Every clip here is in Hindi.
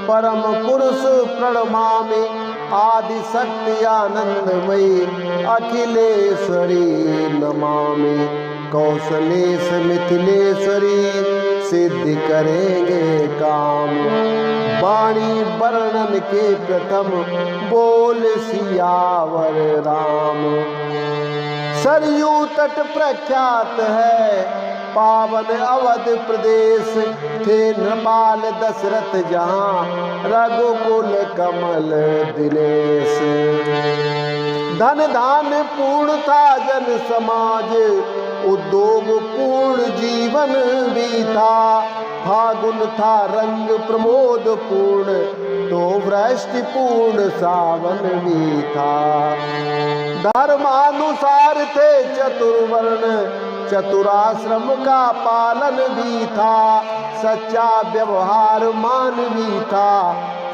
परम पुरुष प्रणमामि, आदि शक्ति आनंदमयी, अखिलेश्वरी नमामि। कौशलेश मिथिलेश्वरी, सिद्धि करेंगे काम। वाणी वर्णन के प्रथम, बोल सियावर राम। सरयू तट प्रख्यात है, पावन अवध प्रदेश, थे नृपाल दशरथ जहाँ, रघुकुल कमल दिनेश। धन धान पूर्ण था जन समाज, उद्योग पूर्ण जीवन भी था। फागुन था रंग प्रमोद पूर्ण, तो वृष्टि पूर्ण सावन भी था। धर्मानुसार थे चतुर्वर्ण, चतुराश्रम का पालन भी था। सच्चा व्यवहार मान भी था,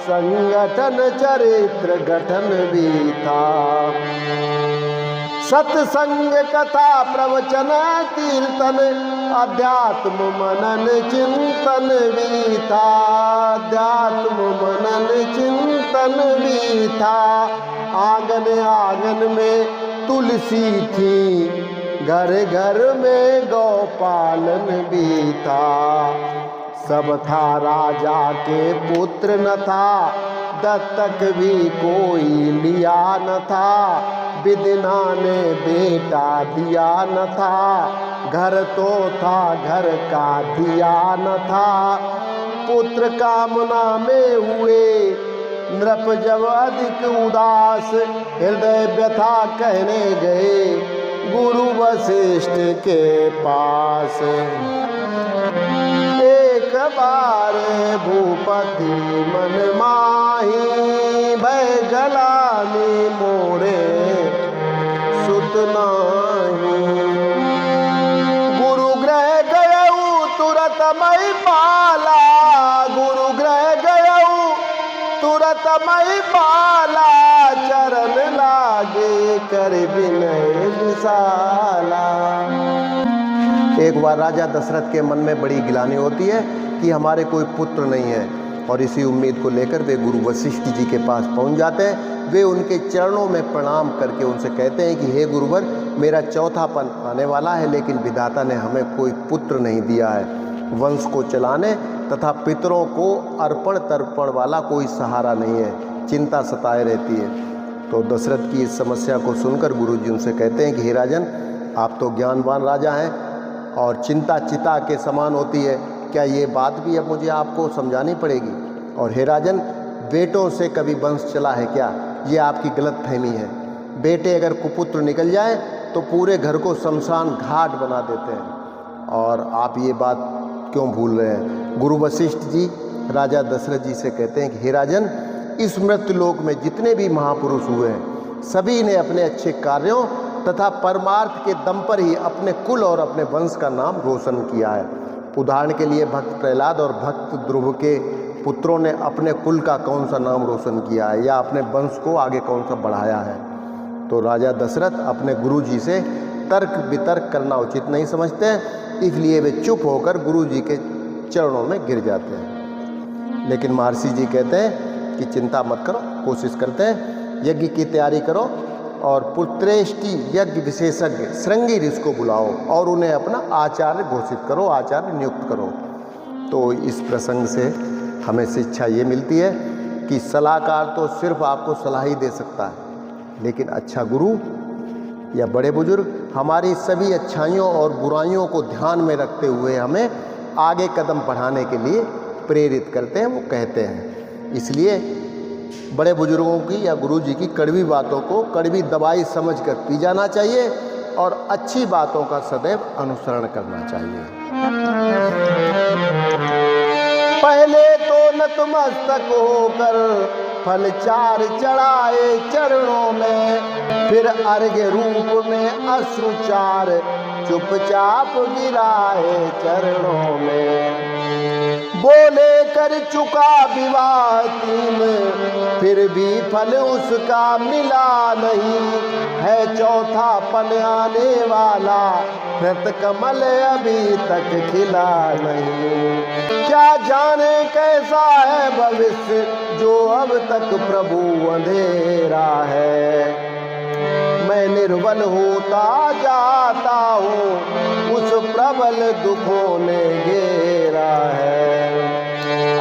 संगठन चरित्र गठन भी था। सत्संग कथा प्रवचन कीर्तन, अध्यात्म मनन चिंतन भी था। अध्यात्म मनन चिंतन भी था। आंगन आंगन में तुलसी थी, घर घर में गौपालन भी था। सब था राजा के पुत्र न था, दत्तक भी कोई लिया न था। विदना ने बेटा दिया न था, घर तो था घर का दिया न था। पुत्र कामना में हुए नृप जब अधिक उदास, हृदय व्यथा कहने गए गुरु वशिष्ठ के पास। एक बार भूपति मन माही, भय गलानी मोरे सुत नाही। गुरु ग्रह गयऊ तुरत मई पाला, गुरु ग्रह गयऊ तुरत मई पाला। चरण लागे कर विनय विशाला। एक बार राजा दशरथ के मन में बड़ी गिलानी होती है कि हमारे कोई पुत्र नहीं है, और इसी उम्मीद को लेकर वे गुरु वशिष्ठ जी के पास पहुंच जाते हैं। वे उनके चरणों में प्रणाम करके उनसे कहते हैं कि हे गुरुवर, मेरा चौथापन आने वाला है, लेकिन विधाता ने हमें कोई पुत्र नहीं दिया है। वंश को चलाने तथा पितरों को अर्पण तर्पण वाला कोई सहारा नहीं है, चिंता सताए रहती है। तो दशरथ की इस समस्या को सुनकर गुरु जी उनसे कहते हैं कि हे राजन, आप तो ज्ञानवान राजा हैं और चिंता चिता के समान होती है, क्या ये बात भी अब मुझे आपको समझानी पड़ेगी? और हे राजन, बेटों से कभी वंश चला है क्या? ये आपकी गलतफहमी है। बेटे अगर कुपुत्र निकल जाए तो पूरे घर को शमशान घाट बना देते हैं, और आप ये बात क्यों भूल रहे हैं? गुरु वशिष्ठ जी राजा दशरथ जी से कहते हैं कि हे राजन, इस मृत्युलोक में जितने भी महापुरुष हुए हैं, सभी ने अपने अच्छे कार्यों तथा परमार्थ के दम पर ही अपने कुल और अपने वंश का नाम रोशन किया है। उदाहरण के लिए भक्त प्रहलाद और भक्त ध्रुव के पुत्रों ने अपने कुल का कौन सा नाम रोशन किया है, या अपने वंश को आगे कौन सा बढ़ाया है? तो राजा दशरथ अपने गुरु जी से तर्क वितर्क करना उचित नहीं समझते, इसलिए वे चुप होकर गुरु जी के चरणों में गिर जाते हैं। लेकिन महर्षि जी कहते हैं कि चिंता मत करो, कोशिश करते हैं, यज्ञ की तैयारी करो और पुत्रेष्टि यज्ञ विशेषज्ञ श्रृंगी ऋषि को बुलाओ और उन्हें अपना आचार्य घोषित करो, आचार्य नियुक्त करो। तो इस प्रसंग से हमें शिक्षा ये मिलती है कि सलाहकार तो सिर्फ आपको सलाह ही दे सकता है, लेकिन अच्छा गुरु या बड़े बुजुर्ग हमारी सभी अच्छाइयों और बुराइयों को ध्यान में रखते हुए हमें आगे कदम बढ़ाने के लिए प्रेरित करते हैं, वो कहते हैं। इसलिए बड़े बुजुर्गों की या गुरु जी की कड़वी बातों को कड़वी दवाई समझकर पी जाना चाहिए और अच्छी बातों का सदैव अनुसरण करना चाहिए। पहले तो नतमस्तक होकर फल चार चढ़ाए चरणों में, फिर अर्घ्य रूप में अश्रु चार चुपचाप गिराए चरणों में। बोले कर चुका विवाह 3, फिर भी फल उसका मिला नहीं। है चौथा पन आने वाला, कृत कमल अभी तक खिला नहीं। क्या जाने कैसा है भविष्य, जो अब तक प्रभु अंधेरा है। मैं निर्बल होता जाता हूँ, उस प्रबल दुखों ने घेरा है।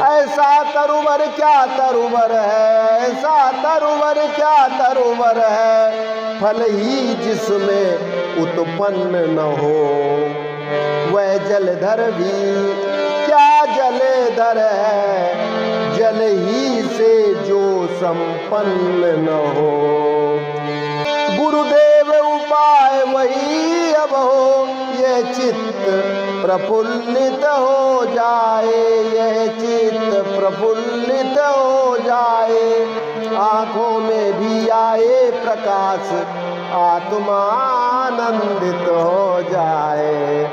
ऐसा तरुवर क्या तरुवर है, ऐसा तरुवर क्या तरुवर है, फल ही जिसमें उत्पन्न न हो। वह जलधर भी क्या जलधर है, जल ही से जो संपन्न न हो। गुरुदेव उपाय वही अब हो, यह चित्त प्रफुल्लित हो जाए, यह चित्त प्रफुल्लित हो जाए। आँखों में भी आए प्रकाश, आत्मा आनंदित हो जाए।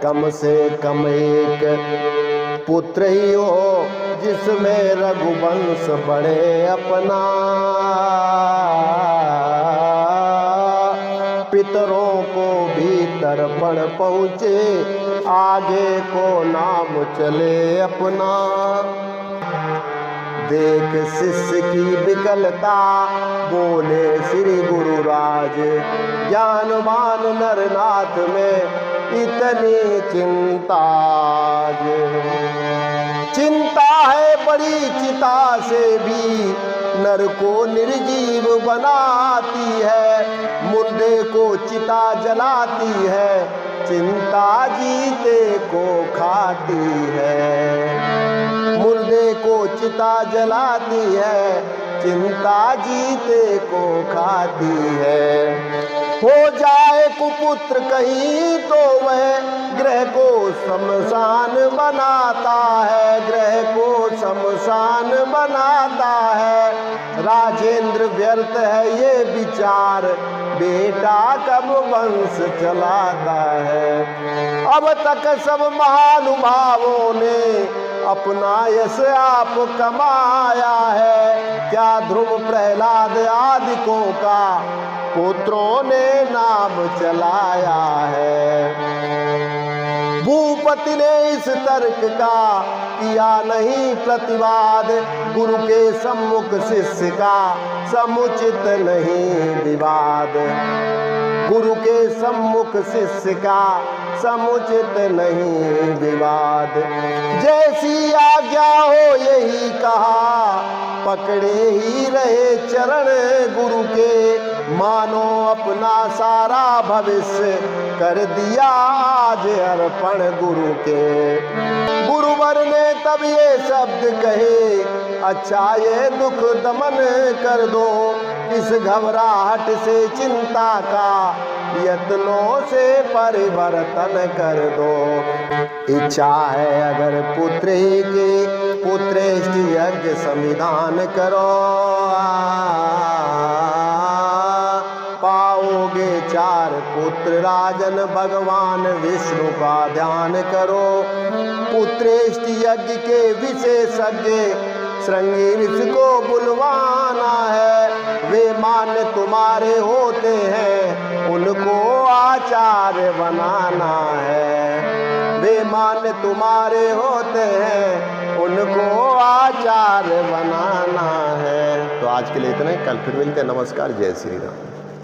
कम से कम एक पुत्र ही हो, जिसमें रघुवंश बढ़े अपना। पितरों को भी तर्पण पहुँचे, आगे को नाम चले अपना। देख शिष्य की विकलता, बोले श्री गुरुराज, ज्ञानवान नरनाथ में इतनी चिंता। चिंता है बड़ी चिता से भी, नर को निर्जीव बनाती है। मुर्दे को चिता जलाती है, चिंता जीते को खाती है। मुर्दे को चिता जलाती है, चिंता जीते को खाती है। हो जाए कुपुत्र कहीं तो वह ग्रह को शमशान बनाता है, ग्रह को शमशान बनाता है। राजेंद्र व्यर्थ है ये विचार, बेटा कब वंश चलाता है। अब तक सब महानुभावों ने अपना यश आप कमाया है। क्या ध्रुव प्रहलाद आदिकों का पुत्रों ने नाम चलाया है। भूपति ने इस तर्क का किया नहीं प्रतिवाद, गुरु के सम्मुख शिष्य का समुचित नहीं विवाद। गुरु के सम्मुख शिष्य का समुचित नहीं विवाद। जैसी आज्ञा हो यही कहा, पकड़े ही रहे चरण गुरु के। मानो अपना सारा भविष्य कर दिया आज अर्पण गुरु के। गुरुवर ने तब ये शब्द कहे, अच्छा ये दुख दमन कर दो। इस घबराहट से चिंता का यत्नों से परिवर्तन कर दो। इच्छा है अगर पुत्र ही के, पुत्रेष्ट यज्ञ संविधान करो। पाओगे 4 पुत्र राजन, भगवान विष्णु का ध्यान करो। पुत्रेष्ट यज्ञ के विशेषज्ञ श्रृंगी ऋषि को बुलवाना है। वे मान्य तुम्हारे होते हैं, उनको आचार्य बनाना है। वे मान्य तुम्हारे होते हैं, उनको आचार्य बनाना है। तो आज के लिए इतना ही, कल फिर मिलते हैं। नमस्कार, जय श्री राम।